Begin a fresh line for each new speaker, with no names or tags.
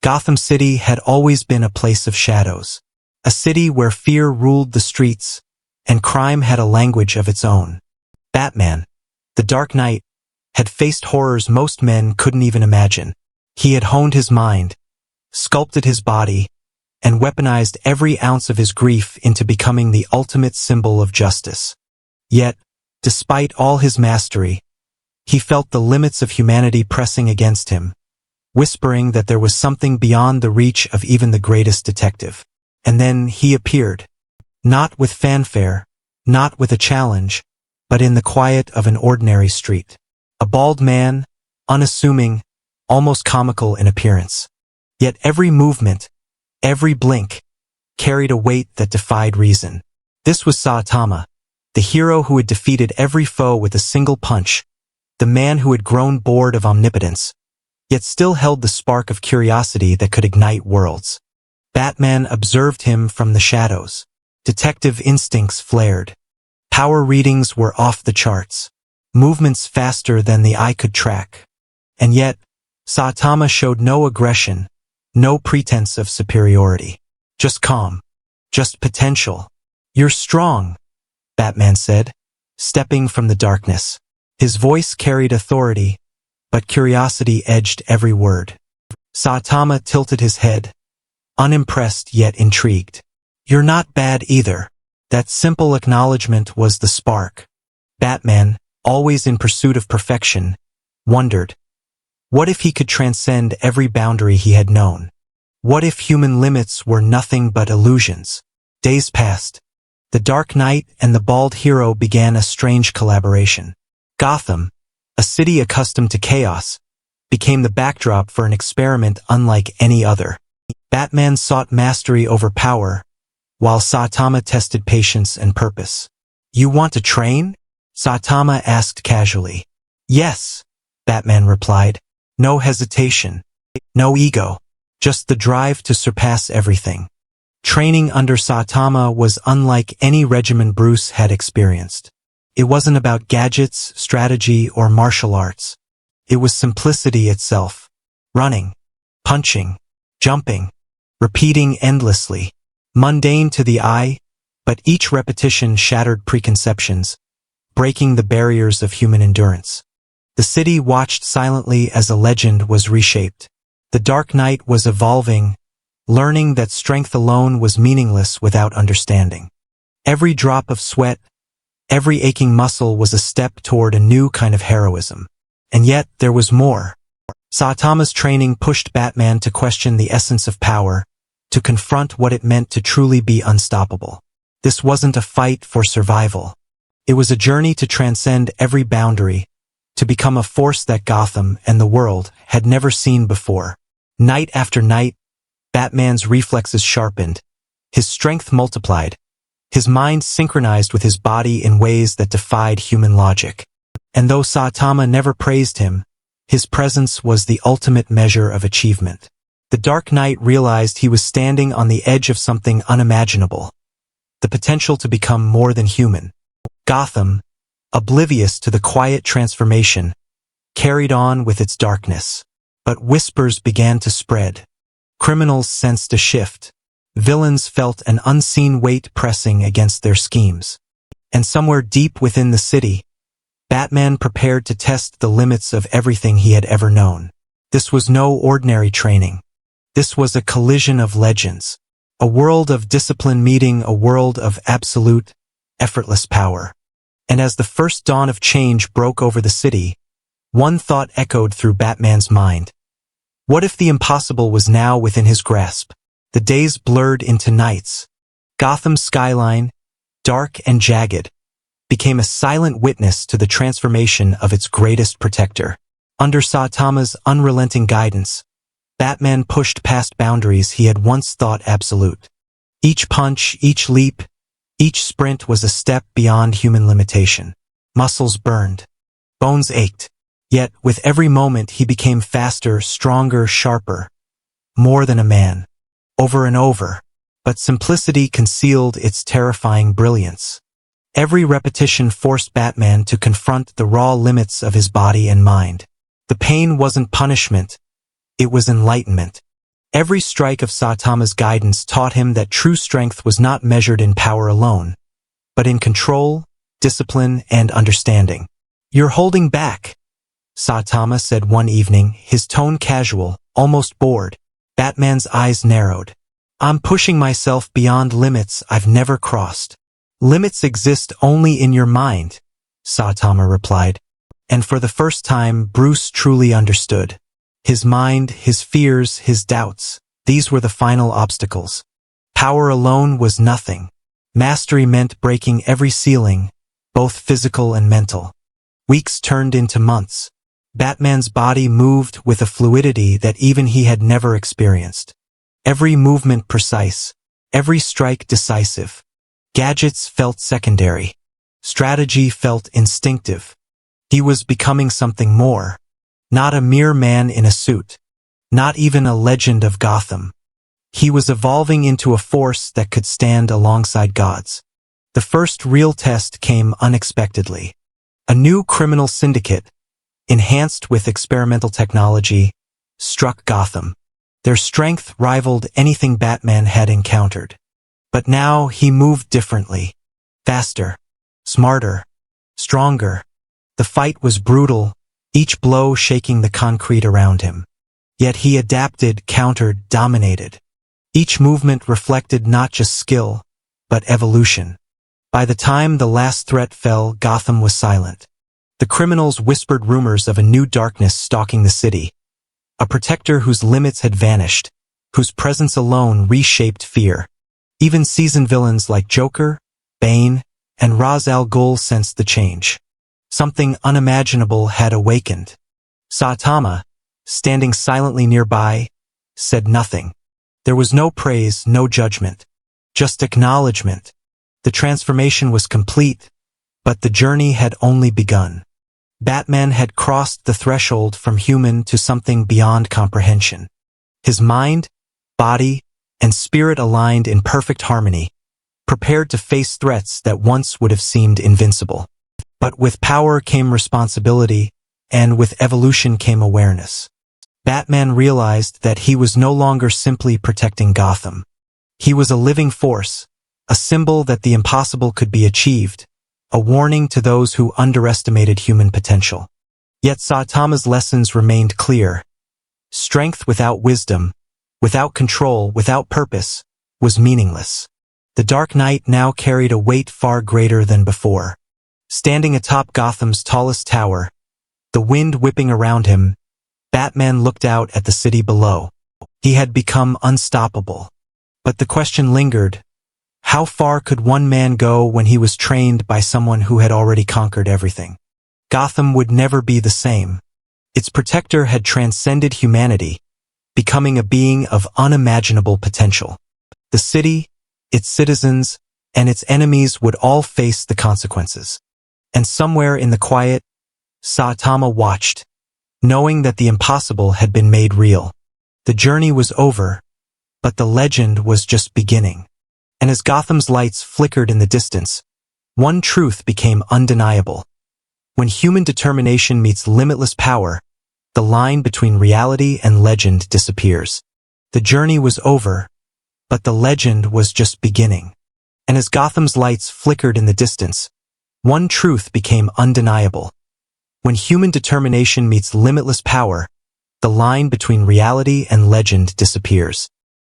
Gotham City had always been a place of shadows. A city where fear ruled the streets, and crime had a language of its own. Batman, the Dark Knight, had faced horrors most men couldn't even imagine. He had honed his mind, sculpted his body, and weaponized every ounce of his grief into becoming the ultimate symbol of justice. Yet, despite all his mastery, he felt the limits of humanity pressing against him, whispering that there was something beyond the reach of even the greatest detective. And then he appeared. Not with fanfare, not with a challenge, but in the quiet of an ordinary street. A bald man, unassuming, almost comical in appearance. Yet every movement, every blink, carried a weight that defied reason. This was Saitama, the hero who had defeated every foe with a single punch, the man who had grown bored of omnipotence, yet still held the spark of curiosity that could ignite worlds. Batman observed him from the shadows. Detective instincts flared. Power readings were off the charts. Movements faster than the eye could track. And yet, Saitama showed no aggression, no pretense of superiority. Just calm. Just potential. "You're strong," Batman said, stepping from the darkness. His voice carried authority, but curiosity edged every word. Saitama tilted his head, unimpressed yet intrigued. "You're not bad either." That simple acknowledgement was the spark. Batman, always in pursuit of perfection, wondered, what if he could transcend every boundary he had known? What if human limits were nothing but illusions? Days passed. The Dark Knight and the bald hero began a strange collaboration. Gotham, a city accustomed to chaos, became the backdrop for an experiment unlike any other. Batman sought mastery over power, while Saitama tested patience and purpose. "You want to train?" Saitama asked casually. "Yes," Batman replied. No hesitation, no ego, just the drive to surpass everything. Training under Saitama was unlike any regimen Bruce had experienced. It wasn't about gadgets, strategy, or martial arts. It was simplicity itself. Running, punching, jumping, repeating endlessly. Mundane to the eye, but each repetition shattered preconceptions, breaking the barriers of human endurance. The city watched silently as a legend was reshaped. The Dark Knight was evolving, learning that strength alone was meaningless without understanding. Every drop of sweat, every aching muscle was a step toward a new kind of heroism. And yet, there was more. Saitama's training pushed Batman to question the essence of power, to confront what it meant to truly be unstoppable. This wasn't a fight for survival. It was a journey to transcend every boundary, to become a force that Gotham and the world had never seen before. Night after night, Batman's reflexes sharpened, his strength multiplied, his mind synchronized with his body in ways that defied human logic. And though Saitama never praised him, his presence was the ultimate measure of achievement. The Dark Knight realized he was standing on the edge of something unimaginable, the potential to become more than human. Gotham, oblivious to the quiet transformation, carried on with its darkness. But whispers began to spread. Criminals sensed a shift. Villains felt an unseen weight pressing against their schemes. And somewhere deep within the city, Batman prepared to test the limits of everything he had ever known. This was no ordinary training. This was a collision of legends. A world of discipline meeting a world of absolute, effortless power. And as the first dawn of change broke over the city, one thought echoed through Batman's mind. What if the impossible was now within his grasp? The days blurred into nights. Gotham's skyline, dark and jagged, became a silent witness to the transformation of its greatest protector. Under Saitama's unrelenting guidance, Batman pushed past boundaries he had once thought absolute. Each punch, each leap, each sprint was a step beyond human limitation. Muscles burned. Bones ached. Yet, with every moment he became faster, stronger, sharper. More than a man. Over and over. But simplicity concealed its terrifying brilliance. Every repetition forced Batman to confront the raw limits of his body and mind. The pain wasn't punishment. It was enlightenment. Every strike of Saitama's guidance taught him that true strength was not measured in power alone, but in control, discipline, and understanding. "You're holding back," Saitama said one evening, his tone casual, almost bored. Batman's eyes narrowed. "I'm pushing myself beyond limits I've never crossed." "Limits exist only in your mind," Saitama replied. And for the first time, Bruce truly understood. His mind, his fears, his doubts, these were the final obstacles. Power alone was nothing. Mastery meant breaking every ceiling, both physical and mental. Weeks turned into months. Batman's body moved with a fluidity that even he had never experienced. Every movement precise, every strike decisive. Gadgets felt secondary. Strategy felt instinctive. He was becoming something more. Not a mere man in a suit. Not even a legend of Gotham. He was evolving into a force that could stand alongside gods. The first real test came unexpectedly. A new criminal syndicate, enhanced with experimental technology, struck Gotham. Their strength rivaled anything Batman had encountered. But now he moved differently. Faster. Smarter. Stronger. The fight was brutal, each blow shaking the concrete around him. Yet he adapted, countered, dominated. Each movement reflected not just skill, but evolution. By the time the last threat fell, Gotham was silent. The criminals whispered rumors of a new darkness stalking the city. A protector whose limits had vanished, whose presence alone reshaped fear. Even seasoned villains like Joker, Bane, and Ra's al Ghul sensed the change. Something unimaginable had awakened. Saitama, standing silently nearby, said nothing. There was no praise, no judgment. Just acknowledgement. The transformation was complete, but the journey had only begun. Batman had crossed the threshold from human to something beyond comprehension. His mind, body, and spirit aligned in perfect harmony, prepared to face threats that once would have seemed invincible. But with power came responsibility, and with evolution came awareness. Batman realized that he was no longer simply protecting Gotham. He was a living force, a symbol that the impossible could be achieved, a warning to those who underestimated human potential. Yet Saitama's lessons remained clear. Strength without wisdom, without control, without purpose, was meaningless. The Dark Knight now carried a weight far greater than before. Standing atop Gotham's tallest tower, the wind whipping around him, Batman looked out at the city below. He had become unstoppable. But the question lingered. How far could one man go when he was trained by someone who had already conquered everything? Gotham would never be the same. Its protector had transcended humanity, becoming a being of unimaginable potential. The city, its citizens, and its enemies would all face the consequences. And somewhere in the quiet, Saitama watched, knowing that the impossible had been made real. The journey was over, but the legend was just beginning. And as Gotham's lights flickered in the distance, one truth became undeniable. When human determination meets limitless power, the line between reality and legend disappears. The journey was over, but the legend was just beginning. And as Gotham's lights flickered in the distance, one truth became undeniable. When human determination meets limitless power, the line between reality and legend disappears.